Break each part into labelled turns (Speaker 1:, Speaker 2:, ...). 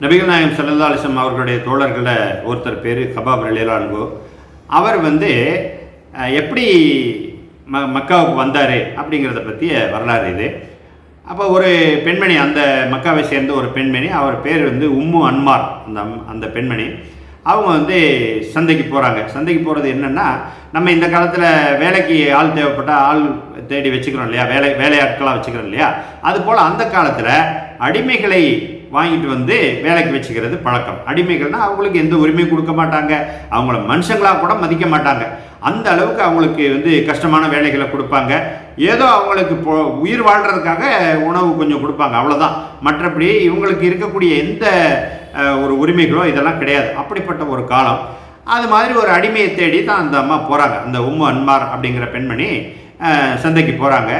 Speaker 1: நபிகள் நாயகம் ஸல்லல்லாஹு அலைஹி வஸல்லம் அவர்களுடைய தோழர்களில் ஒருத்தர் பேர் கபாப் ரலியல்லாஹு அன்ஹு. அவர் எப்படி மக்காவுக்கு வந்தார் அப்படிங்கிறத பற்றிய வரலாறு இது. அப்போ ஒரு பெண்மணி, அந்த மக்காவை சேர்ந்த ஒரு பெண்மணி, அவர் பேர் உம்மு அன்மார். அந்த பெண்மணி அவங்க சந்தைக்கு போகிறாங்க. சந்தைக்கு போகிறது என்னென்னா, நம்ம இந்த காலத்தில் வேலைக்கு ஆள் தேவைப்பட்டால் ஆள் தேடி வச்சுக்கிறோம் இல்லையா, வேலையாட்களாக வச்சுக்கிறோம் இல்லையா, அதுபோல் அந்த காலத்தில் அடிமைகளை வாங்கிட்டு வேலைக்கு வச்சுக்கிறது பழக்கம். அடிமைகள்னால் அவங்களுக்கு எந்த உரிமையும் கொடுக்க மாட்டாங்க, அவங்கள மனுஷங்களாக கூட மதிக்க மாட்டாங்க. அந்த அளவுக்கு அவங்களுக்கு கஷ்டமான வேலைகளை கொடுப்பாங்க. ஏதோ அவங்களுக்கு உயிர் வாழ்கிறதுக்காக உணவு கொஞ்சம் கொடுப்பாங்க, அவ்வளோதான். மற்றபடி இவங்களுக்கு இருக்கக்கூடிய எந்த ஒரு உரிமைகளோ இதெல்லாம் கிடையாது. அப்படிப்பட்ட ஒரு காலம். அது மாதிரி ஒரு அடிமையை தேடி தான் அந்த அம்மா போகிறாங்க. அந்த உம்மு அன்மார் அப்படிங்கிற பெண்மணி சந்தைக்கு போகிறாங்க.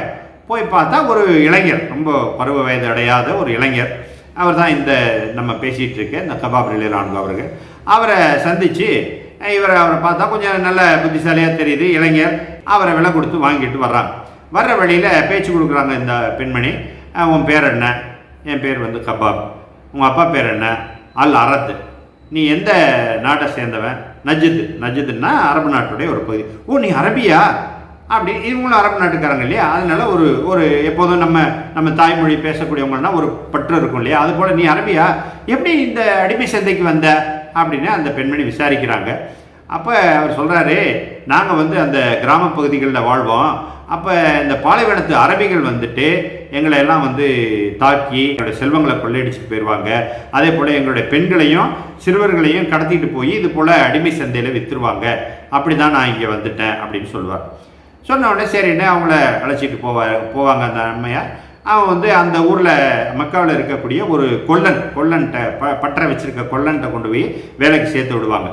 Speaker 1: போய் பார்த்தா ஒரு இளைஞர், ரொம்ப பருவ வயது அடையாத ஒரு இளைஞர், அவர் தான் நம்ம பேசிகிட்டு இருக்க இந்த கபாப் ரலியல்லாஹு அன்ஹு அவர்கள். அவரை சந்தித்து அவரை பார்த்தா கொஞ்சம் நல்ல புத்திசாலியாக தெரியுது இளைஞர். அவரை விலை கொடுத்து வாங்கிட்டு வர்றாங்க. வர்ற வழியில் பேச்சு கொடுக்குறாங்க இந்த பெண்மணி. உன் பேர் என்ன? என் பேர் கபாப். உங்கள் அப்பா பேர் என்ன? அல் அரத். நீ எந்த நாட்டை சேர்ந்தவன்? நஜ்துன்னா அரபு நாட்டுடைய ஒரு பகுதி. ஓ, நீ அரபியா? அப்படி இவங்களும் அரபு நாட்டுக்காரங்க இல்லையா, அதனால ஒரு எப்போதும் நம்ம தாய்மொழி பேசக்கூடியவங்கன்னா ஒரு பற்று இருக்கும் இல்லையா, அதுபோல் நீ அரபியா? எப்படி இந்த அடிமை சந்தைக்கு வந்த அப்படின்னு அந்த பெண்மணி விசாரிக்கிறாங்க. அப்போ அவர் சொல்கிறாரு, நாங்கள் அந்த கிராம பகுதிகளில் வாழ்வோம். அப்போ இந்த பாலைவனத்து அரபிகள் எங்களை எல்லாம் தாக்கி எங்களுடைய செல்வங்களை கொள்ளையடிச்சுட்டு போயிடுவாங்க. அதே போல் எங்களுடைய பெண்களையும் சிறுவர்களையும் கடத்திட்டு போய் இது போல் அடிமை சந்தையில் விற்றுருவாங்க. அப்படி தான் நான் இங்கே வந்துட்டேன் அப்படின்னு சொல்லுவார். சொன்ன உடனே சரின்னு அவங்கள அழைச்சிட்டு போவாங்க அந்த அம்மையார். அவன் அந்த ஊரில் மக்காவில் இருக்கக்கூடிய ஒரு கொல்லன்ட்ட பற்ற வச்சுருக்க கொல்லன்ட்ட கொண்டு போய் வேலைக்கு சேர்த்து விடுவாங்க.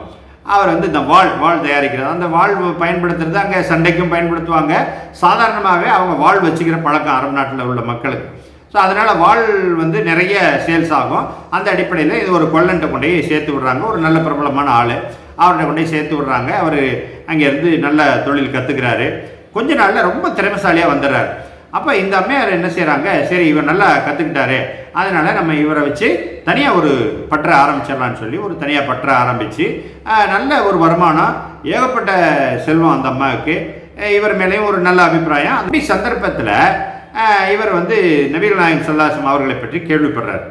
Speaker 1: அவர் இந்த வாள் தயாரிக்கிறது, அந்த வாள் பயன்படுத்துறது அங்கே சண்டைக்கும் பயன்படுத்துவாங்க. சாதாரணமாகவே அவங்க வாள் வச்சுக்கிற பழக்கம் அரபு நாட்டில் உள்ள மக்களுக்கு. ஸோ அதனால் வாள் நிறைய சேல்ஸ் ஆகும். அந்த அடிப்படையில் இது ஒரு கொல்லன்ட்ட கொண்டு போய் சேர்த்து விடுறாங்க. ஒரு நல்ல பிரபலமான ஆள், அவர்கிட்ட கொண்டு போய் சேர்த்து விடுறாங்க. அவர் அங்கேருந்து நல்ல தொழில் கற்றுக்கிறாரு. கொஞ்ச நாளில் ரொம்ப திறமைசாலியாக வந்துடுறாரு. அப்போ இந்த அம்மையார் என்ன செய்கிறாங்க, சரி இவர் நல்லா கற்றுக்கிட்டாரு, அதனால் நம்ம இவரை வச்சு தனியாக ஒரு பற்ற ஆரம்பிச்சிடலான்னு சொல்லி ஒரு தனியாக பற்ற ஆரம்பித்து நல்ல ஒரு வருமானம், ஏகப்பட்ட செல்வம் அந்த அம்மாவுக்கு. இவர் மேலேயும் ஒரு நல்ல அபிப்பிராயம். அப்படி சந்தர்ப்பத்தில் இவர் நபிகள் நாயகம் ஸல்லல்லாஹு அலைஹி வஸல்லம் அவர்களை பற்றி கேள்விப்படுறார்.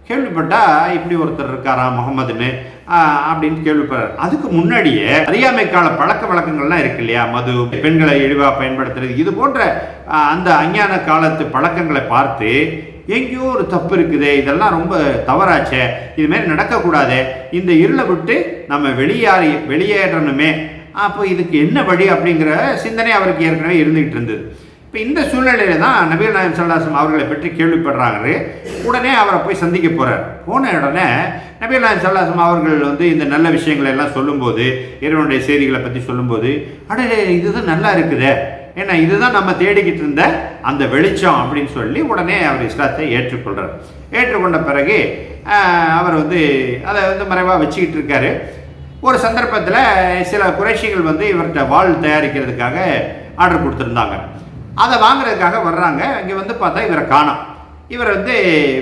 Speaker 1: கேள்விப்பட்டால் இப்படி ஒருத்தர் இருக்காராம் முகமதுன்னு அப்படின்னு கேள்விப்படுறார். அதுக்கு முன்னாடியே அறியாமை கால பழக்க வழக்கங்கள்லாம் இருக்கு இல்லையா, மது, பெண்களை இழிவாக பயன்படுத்துறது, இது போன்ற அந்த அஞ்ஞான காலத்து பழக்கங்களை பார்த்து எங்கேயோ ஒரு தப்பு இருக்குது, இதெல்லாம் ரொம்ப தவறாச்சே, இதுமாரி நடக்கக்கூடாது, இந்த இருளை விட்டு நம்ம வெளியேறணுமே, அப்போ இதுக்கு என்ன வழி அப்படிங்கிற சிந்தனை அவருக்கு ஏற்கனவே இருந்துகிட்டு இருந்தது. இப்போ இந்த சூழ்நிலையில தான் நபிகள் நாயகம் ஸல்லல்லாஹு அலைஹி வஸல்லம் அவர்களை பற்றி கேள்விப்படுறாங்க. உடனே அவரை போய் சந்திக்க போகிறார். போன உடனே நபிகள் நாயகம் ஸல்லல்லாஹு அலைஹி வஸல்லம் அவர்கள் இந்த நல்ல விஷயங்களை எல்லாம் சொல்லும்போது, இறைவனுடைய செய்திகளை பற்றி சொல்லும்போது, அடே இதுதான் நல்லா இருக்குதே, ஏன்னா இதுதான் நம்ம தேடிக்கிட்டு இருந்த அந்த வெளிச்சம் அப்படின்னு சொல்லி உடனே அவர் இஸ்லாத்தை ஏற்றுக்கொள்கிறார். ஏற்றுக்கொண்ட பிறகு அவர் அதை மறைவாக வச்சுக்கிட்டு இருக்காரு. ஒரு சந்தர்ப்பத்தில் சில குறைஷிகள் இவர்கிட்ட வாள் தயாரிக்கிறதுக்காக ஆர்டர் கொடுத்துருந்தாங்க. அதை வாங்குறதுக்காக வர்றாங்க. இங்கே பார்த்தா இவரை காணோம். இவர்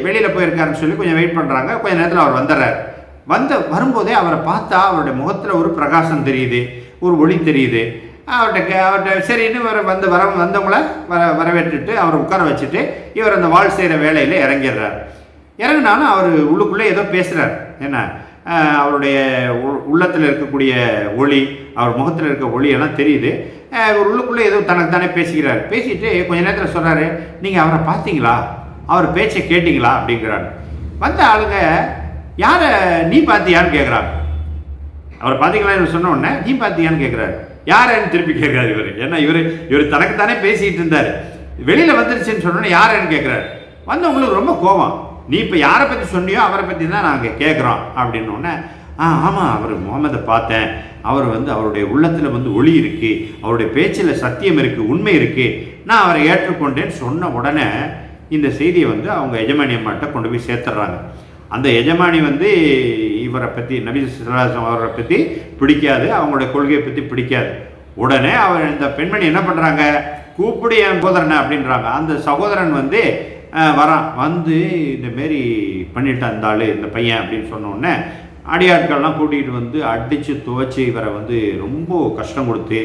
Speaker 1: வெளியில் போயிருக்காருன்னு சொல்லி கொஞ்சம் வெயிட் பண்ணுறாங்க. கொஞ்சம் நேரத்தில் அவர் வந்துடுறார். வரும்போதே அவரை பார்த்தா அவருடைய முகத்தில் ஒரு பிரகாசம் தெரியுது, ஒரு ஒளி தெரியுது. அவர்கிட்ட சரின்னு இவர் வந்தவங்கள வரவேற்றுட்டு அவரை உட்கார வச்சுட்டு இவர் அந்த வாள் செய்கிற வேலையில் இறங்கிடுறார். இறங்கினாலும் அவர் உள்ளுக்குள்ளே ஏதோ பேசுகிறார். என்ன, அவருடைய உள்ளத்தில் இருக்கக்கூடிய ஒளி, அவர் முகத்தில் இருக்க ஒளியெல்லாம் தெரியுது. ஒரு உள்ளுக்குள்ளே ஏதோ தனக்கு தானே பேசிக்கிறார். பேசிட்டு கொஞ்ச நேரத்தில் சொல்கிறாரு, நீங்கள் அவரை பார்த்தீங்களா, அவர் பேச்சை கேட்டிங்களா அப்படிங்கிறாரு. வந்த ஆளுங்க, யாரை நீ பார்த்தியான்னு கேட்குறாங்க. அவரை பார்த்தீங்களான்னு சொன்ன உடனே நீ பார்த்தியான்னு கேட்குறாரு. யாரன்னு திருப்பி கேட்குறாரு இவர். ஏன்னா இவர் தனக்கு தானே பேசிக்கிட்டு இருந்தார். வெளியில் வந்துருச்சுன்னு சொன்னோன்னே யாரன்னு கேட்குறாரு. வந்தவங்களுக்கு ரொம்ப கோபம். நீ இப்போ யாரை பற்றி சொன்னியோ அவரை பற்றி தான் நாங்கள் கேட்குறோம் அப்படின்னோடனே, ஆமாம், அவர் முகமதை பார்த்தேன், அவர் அவருடைய உள்ளத்தில் ஒளி இருக்குது, அவருடைய பேச்சில் சத்தியம் இருக்குது, உண்மை இருக்குது, நான் அவரை ஏற்றுக்கொண்டேன்னு சொன்ன உடனே இந்த செய்தியை அவங்க எஜமானி அம்மாட்ட கொண்டு போய் சேர்த்துட்றாங்க. அந்த எஜமானி இவரை பற்றி, நபி ஸல்லல்லாஹு அலைஹி வஸல்லம் அவரை பற்றி பிடிக்காது, அவங்களுடைய கொள்கையை பற்றி பிடிக்காது. உடனே இந்த பெண்மணி என்ன பண்ணுறாங்க, கூப்பிடு என் சகோதரனை அப்படின்றாங்க. அந்த சகோதரன் வரான். வந்து இந்தமாரி பண்ணிட்டான் இந்த ஆள், இந்த பையன் அப்படின்னு சொன்னோடனே அடியாட்கள்லாம் கூட்டிகிட்டு வந்து அடித்து துவைச்சி இவரை வந்து ரொம்ப கஷ்டம் கொடுத்து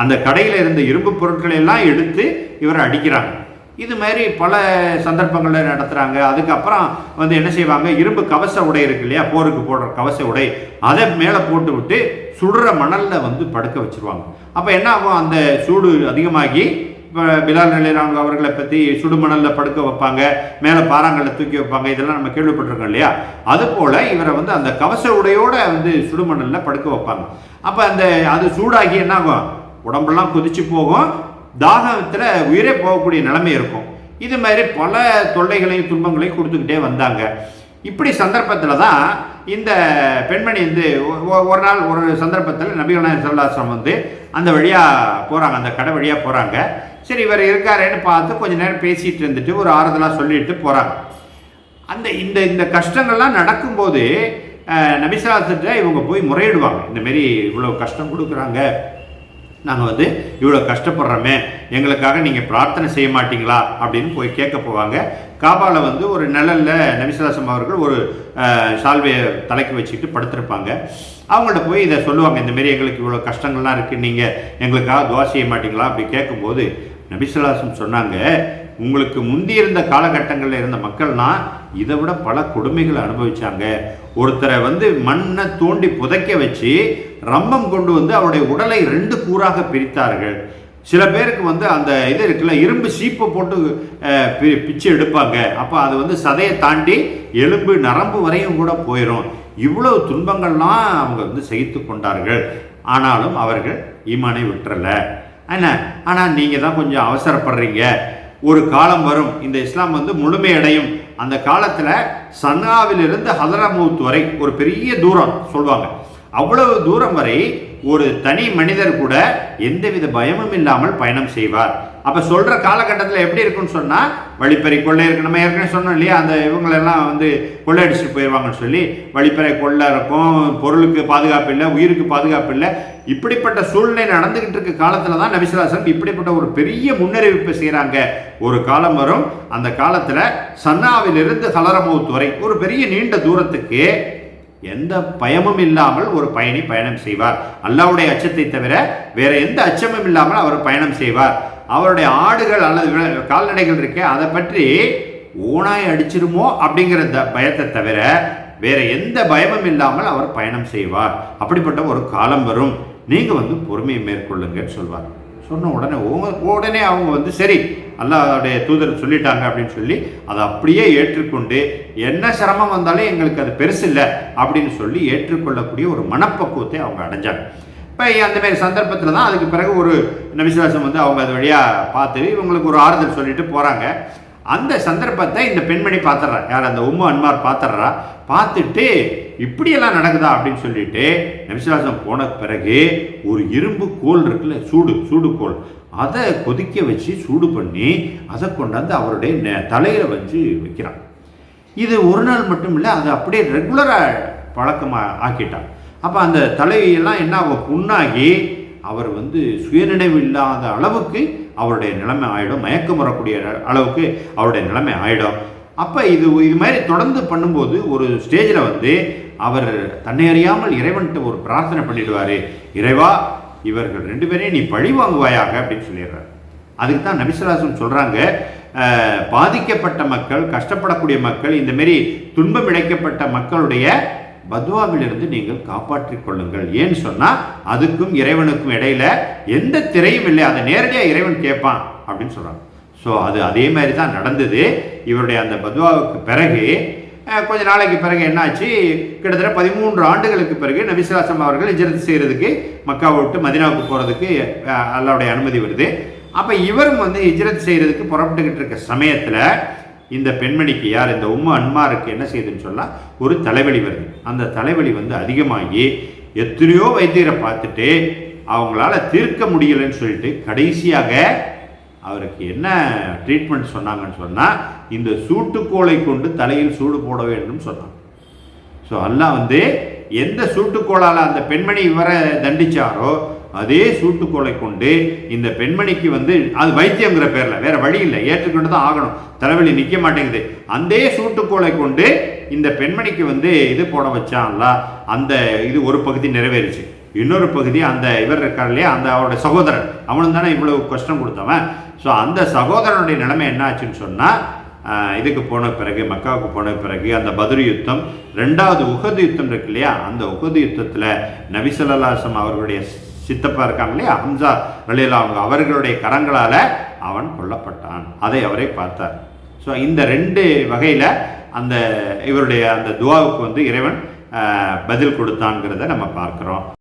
Speaker 1: அந்த கடையில் இருந்த இரும்பு பொருட்களை எல்லாம் எடுத்து இவரை அடிக்கிறாங்க. இது மாதிரி பல சந்தர்ப்பங்களில் நடத்துகிறாங்க. அதுக்கப்புறம் வந்து என்ன செய்வாங்க, இரும்பு கவச உடை இருக்கு இல்லையா, போருக்கு போடுற கவச உடை, அதை மேலே போட்டு விட்டு சுடுற மணலில் வந்து படுக்க வச்சுருவாங்க. அப்போ என்ன ஆகும், அந்த சூடு அதிகமாகி இப்போ பிலால் ரலியல்லாஹு அவர்களை பற்றி சுடுமணலில் படுக்க வைப்பாங்க, மேலே பாறாங்கல்ல தூக்கி வைப்பாங்க, இதெல்லாம் நம்ம கேள்விப்பட்டிருக்கோம் இல்லையா. அதுபோல் இவரை வந்து அந்த கவச உடையோடு வந்து சுடுமணலில் படுக்க வைப்பாங்க. அப்போ அந்த அது சூடாகி என்ன ஆகும், உடம்பெல்லாம் கொதிச்சு போகும், தாகத்தில் உயிரே போகக்கூடிய நிலைமை இருக்கும். இது மாதிரி பல தொல்லைகளையும் துன்பங்களையும் கொடுத்துக்கிட்டே வந்தாங்க. இப்படி சந்தர்ப்பத்தில் தான் இந்த பெண்மணி வந்து ஒரு நாள் ஒரு சந்தர்ப்பத்தில் நபிகள் நாயகம் ஸல்லல்லாஹு அலைஹி வஸல்லம் வந்து அந்த வழியாக போகிறாங்க, அந்த கடை வழியாக போகிறாங்க. சரி, இவர் இருக்காரேன்னு பார்த்து கொஞ்ச நேரம் பேசிகிட்டு இருந்துட்டு ஒரு ஆறுதலாக சொல்லிட்டு போகிறாங்க. அந்த இந்த இந்த கஷ்டங்கள்லாம் நடக்கும்போது நபிசல்லாத்திட்ட இவங்க போய் முறையிடுவாங்க. இந்தமாரி இவ்வளோ கஷ்டம் கொடுக்குறாங்க, நாங்கள் வந்து இவ்வளோ கஷ்டப்படுறோமே, எங்களுக்காக நீங்கள் பிரார்த்தனை செய்ய மாட்டீங்களா அப்படின்னு போய் கேட்க போவாங்க. காபாவில் வந்து ஒரு நிழலில் நபிசல்லாசம் அவர்கள் ஒரு சால்வையை தலைக்கு வச்சுக்கிட்டு படுத்திருப்பாங்க. அவங்கள்ட்ட போய் இதை சொல்லுவாங்க, இந்தமாரி எங்களுக்கு இவ்வளோ கஷ்டங்கள்லாம் இருக்குது, நீங்கள் எங்களுக்காக துவா செய்ய மாட்டீங்களா அப்படி கேட்கும்போது நபிசல்லாசம் சொன்னாங்க, உங்களுக்கு முந்தி இருந்த காலகட்டங்களில் இருந்த மக்கள்லாம் இதை விட பல கொடுமைகளை அனுபவிச்சாங்க. ஒருத்தரை வந்து மண்ணை தோண்டி புதைக்க வச்சு ரம்பம் கொண்டு வந்து அவருடைய உடலை 2 கூறாக பிரித்தார்கள். சில பேருக்கு வந்து அந்த இது இருக்குல்ல, இரும்பு சீப்பை போட்டு பிச்சு எடுப்பாங்க. அப்போ அது வந்து சதையை தாண்டி எலும்பு நரம்பு வரையும் கூட போயிடும். இவ்வளவு துன்பங்கள்லாம் அவங்க வந்து சகித்து கொண்டார்கள். ஆனாலும் அவர்கள் ஈமானை விட்டுறல. என்ன, ஆனால் நீங்கள் தான் கொஞ்சம் அவசரப்படுறீங்க. ஒரு காலம் வரும், இந்த இஸ்லாம் வந்து முழுமையடையும். அந்த காலத்தில் சன்னாவிலிருந்து ஹதரமௌத் வரை ஒரு பெரிய தூரம் சொல்லுவாங்க. அவ்வளவு தூரம் வரை ஒரு தனி மனிதர் கூட எந்தவித பயமும் இல்லாமல் பயணம் செய்வார். அப்போ சொல்கிற காலகட்டத்தில் எப்படி இருக்குன்னு சொன்னால், வழிப்பறை கொள்ளை இருக்கு. நம்ம ஏற்கனவே சொன்னோம் இல்லையா, அந்த இவங்களெல்லாம் வந்து கொள்ளையடிச்சுட்டு போயிடுவாங்கன்னு சொல்லி வழிப்பறை கொள்ளை இருக்கும், பொருளுக்கு பாதுகாப்பு இல்லை, உயிருக்கு பாதுகாப்பு இல்லை. இப்படிப்பட்ட சூழ்நிலை நடந்துகிட்டு இருக்க காலத்தில் தான் நபிசல்லாசன் இப்படிப்பட்ட ஒரு பெரிய முன்னறிவிப்பு செய்கிறாங்க. ஒரு காலம் வரும், அந்த காலத்தில் சன்னாவிலிருந்து ஹலரமௌத் வரை ஒரு பெரிய நீண்ட தூரத்துக்கு எந்த பயமும் இல்லாமல் ஒரு பயணி பயணம் செய்வார். அல்லாஹ்வுடைய அச்சத்தை தவிர வேற எந்த அச்சமும் இல்லாமல் அவர் பயணம் செய்வார். அவருடைய ஆடுகள் அல்லது கால்நடைகள் இருக்கே, அதை பற்றி ஓனாய் அடிச்சிருமோ அப்படிங்கிற பயத்தை தவிர வேற எந்த பயமும் இல்லாமல் அவர் பயணம் செய்வார். அப்படிப்பட்ட ஒரு காலம் வரும், நீங்கள் வந்து பொறுமையை மேற்கொள்ளுங்கன்னு சொல்வார். சொன்ன உடனே அவங்க வந்து சரி, அல்லாஹ்வுடைய தூதர் சொல்லிட்டாங்க அப்படின்னு சொல்லி அதை அப்படியே ஏற்றுக்கொண்டு, என்ன சிரமம் வந்தாலும் எங்களுக்கு அது பெருசு இல்லை அப்படின்னு சொல்லி ஏற்றுக்கொள்ளக்கூடிய ஒரு மனப்பக்குவத்தை அவங்க அடைஞ்சாங்க. இப்போ அந்தமாரி சந்தர்ப்பத்தில் தான் அதுக்கு பிறகு ஒரு நபிசுல்லாசம் வந்து அவங்க அது வழியாக பார்த்து இவங்களுக்கு ஒரு ஆறுதல் சொல்லிட்டு போகிறாங்க. அந்த சந்தர்ப்பத்தை இந்த பெண்மணி பார்த்துட்றா, யார் அந்த உம்மு அன்மார் பார்த்துட்றா. பார்த்துட்டு இப்படியெல்லாம் நடக்குதா அப்படின்னு சொல்லிட்டு நபிசுல்லாசம் போன பிறகு ஒரு இரும்பு கோல் இருக்குல்ல, சூடு கோல், அதை கொதிக்க வச்சு சூடு பண்ணி அதை கொண்டாந்து அவருடைய தலையில் வச்சு வைக்கிறான். இது ஒரு நாள் மட்டும் இல்லை, அதை அப்படியே ரெகுலராக பழக்கமாக ஆக்கிட்டான். அப்போ அந்த தலையெல்லாம் என்ன புண்ணாகி அவர் வந்து சுயநினைவு இல்லாத அளவுக்கு அவருடைய நிலைமை ஆகிடும், மயக்கம் வரக்கூடிய அளவுக்கு அவருடைய நிலைமை ஆகிடும். அப்போ இது மாதிரி தொடர்ந்து பண்ணும்போது ஒரு ஸ்டேஜில் வந்து அவர் தன்னை அறியாமல் இறைவன்ட்டு ஒரு பிரார்த்தனை பண்ணிடுவார், இறைவா இவர்கள் 2 பேரையும் நீ பழி வாங்குவாயாக அப்படின்னு சொல்லிடுறார். அதுக்கு தான் நபிசுல்லாசம் சொல்கிறாங்க, பாதிக்கப்பட்ட மக்கள், கஷ்டப்படக்கூடிய மக்கள், இந்தமாரி துன்பம் இழைக்கப்பட்ட மக்களுடைய பத்வாவிலிருந்து நீங்கள் காப்பாற்றிக் கொள்ளுங்கள். ஏன்னு சொன்னால் அதுக்கும் இறைவனுக்கும் இடையில எந்த திரையும் இல்லை, அதை நேரடியாக இறைவன் கேட்பான் அப்படின்னு சொல்கிறாங்க. ஸோ அதே மாதிரி தான் நடந்தது. இவருடைய அந்த பத்வாவுக்கு பிறகு கொஞ்ச நாளைக்கு பிறகு என்னாச்சு, கிட்டத்தட்ட 13 ஆண்டுகளுக்கு பிறகு நபிசுல்லாசம் அவர்கள் ஹிஜ்ரத் செய்கிறதுக்கு மக்காவை விட்டு மதீனாவுக்கு போகிறதுக்கு அல்லாஹ்வுடைய அனுமதி வருது. அப்போ இவரும் வந்து ஹிஜ்ரத் செய்கிறதுக்கு புறப்பட்டுக்கிட்டு இருக்க சமயத்தில் இந்த பெண்மணிக்கு, யார் இந்த உம்மு அன்மாருக்கு என்ன செய்யுதுன்னு சொன்னால் ஒரு தலைவலி வருது. அந்த தலைவலி வந்து அதிகமாகி எத்தனையோ வைத்தியரை பார்த்துட்டு அவங்களால தீர்க்க முடியலைன்னு சொல்லிட்டு கடைசியாக அவருக்கு என்ன ட்ரீட்மெண்ட் சொன்னாங்கன்னு சொன்னால், இந்த சூட்டுக்கோளை கொண்டு தலையில் சூடு போட வேண்டும் சொன்னாங்க. ஸோ அல்லாஹ் வந்து எந்த சூட்டுக்கோளால் அந்த பெண்மணி இவரை தண்டிச்சாரோ அதே சூட்டுக்கோலை கொண்டு இந்த பெண்மணிக்கு வந்து அது வைத்தியங்கிற பேரில் வேற வழி இல்லை, ஏற்றுக்கொண்டு தான் ஆகணும், தலைவலி நிற்க மாட்டேங்குது, அந்த சூட்டுக்கோலை கொண்டு இந்த பெண்மணிக்கு வந்து இது போட வச்சான்ல, அந்த இது ஒரு பகுதி நிறைவேறிச்சு. இன்னொரு பகுதி அந்த இவர் இருக்கார் இல்லையா, அந்த அவருடைய சகோதரன், அவனும் தானே இவ்வளவு கஷ்டம் கொடுத்தவன். ஸோ அந்த சகோதரனுடைய நிலைமை என்ன ஆச்சுன்னு சொன்னால், இதுக்கு போன பிறகு, மக்காவுக்கு போன பிறகு அந்த பத்ர் யுத்தம், ரெண்டாவது உஹது யுத்தம் இருக்கு இல்லையா, அந்த உஹது யுத்தத்தில் நபி ஸல்லல்லாஹு அலைஹி வஸல்லம் அவர்களுடைய சித்தப்பா இருக்காங்க இல்லையா, ஹம்சா ரலியல்லாஹு அன்ஹு, அவர்களுடைய கரங்களால் அவன் கொல்லப்பட்டான். அதை அவரே பார்த்தார். ஸோ இந்த ரெண்டு வகையில் அந்த இவருடைய அந்த துவாவுக்கு வந்து இறைவன் பதில் கொடுத்தான்ங்கிறத நம்ம பார்க்குறோம்.